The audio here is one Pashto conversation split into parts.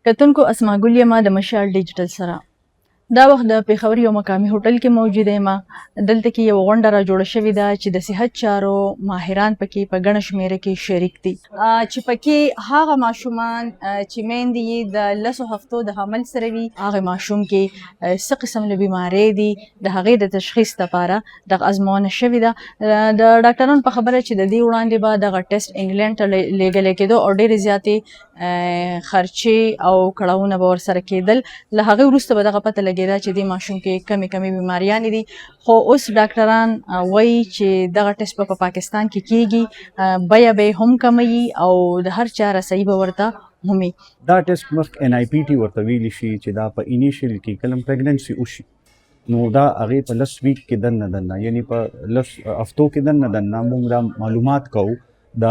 کتونکو اسما ګل یم د مشال ډیجیټل سره. دا وخت د پېښور یو مقامي هوټل کې موجوده یم. دلته کې یو غونډه را جوړه شوې ده چې د صحت چارو ماهران پکې په ګڼه شمېره کې شریک دي، چې پکې هغه ماشومان چې میندې یې د لسو هفتو د حمل سره وي، هغه ماشوم کې څه قسم له بیمارۍ دي د هغې د تشخیص لپاره دغه ازموینه شوې ده. د ډاکټرانو په خبره چې د دې وړاندې به دغه ټیسټ انګلینډ ته لیږلی کېدو او ډېرې زیاتې خرچې او کړاوونه به ورسره کېدل. له هغې وروسته به دغه پته لګېده چې دې ماشوم کې کمې بیماریانې دي. خو اوس ډاکټران وایي چې دغه ټیسټ به په پاکستان کې کېږي، بیه به یې هم کموي او د هر چا رسایي به ورته هم وي. دا ټیسټ مخکې NIPT ورته ویلی شي چې دا په انیشیل کې کله پریګننسي وشي نو دا هغې په 10 ویک کې دننه یعنی په 10 هفتو کې دننه موږ دا معلومات کوو د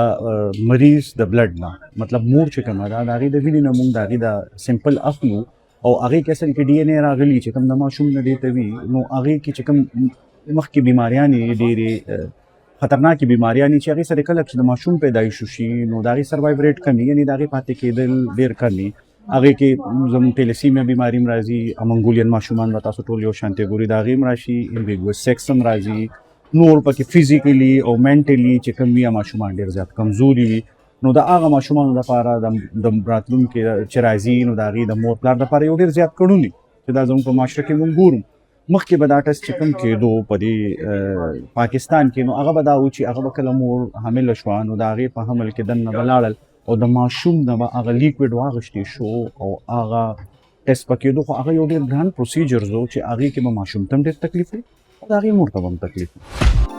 مریض د بلډ نه، مطلب مور چې کومه ده د هغې د وینې نه موږ د هغې د سمپل اخلو او هغې کې اصل کې DNA راغلي چې کوم د ماشوم نه دی ته وي نو هغې کې چې کوم مخکې بیماریانې ډېرې خطرناکې بیماریانې چې هغې سره کله چې د ماشوم پیدایش وشي نو د هغې سروایو ریټ کم وي، یعنې د هغې پاتې کېدل ډېر کم وي. هغې کې زموږ ټیلیسیمیا بیماري هم راځي، امنګولین ماشومان به تاسو ټول یو شانتې ګوري، د هغې هم راشي، امبیګوس سیکس هم راځي، نور پکې فزیکلی او مینټلی چې کوم وي ماشومان ډېر زیات کمزوري وي. نو د هغه ماشومانو لپاره د راتلونکي چې راځي نو د هغې د مور پلار لپاره یو ډېر زیات کړون دي چې دا زموږ په معاشره کې موږ ګورو. مخکې به دا ټسټ چې کوم کېدو په دې پاکستان کې نو هغه به دا و چې هغه به کله مور حامله شوه نو د هغې په حمل کې دننه به لاړل او د ماشوم نه به هغه لیکویډ واغوښتې شو او هغه ټسټ په کېدو خو هغه یو ډېر ګران پروسیجرز و چې هغې کې به ماشوم ته هم ډېر تکلیف وي او د هغې مور ته به هم تکلیف وي.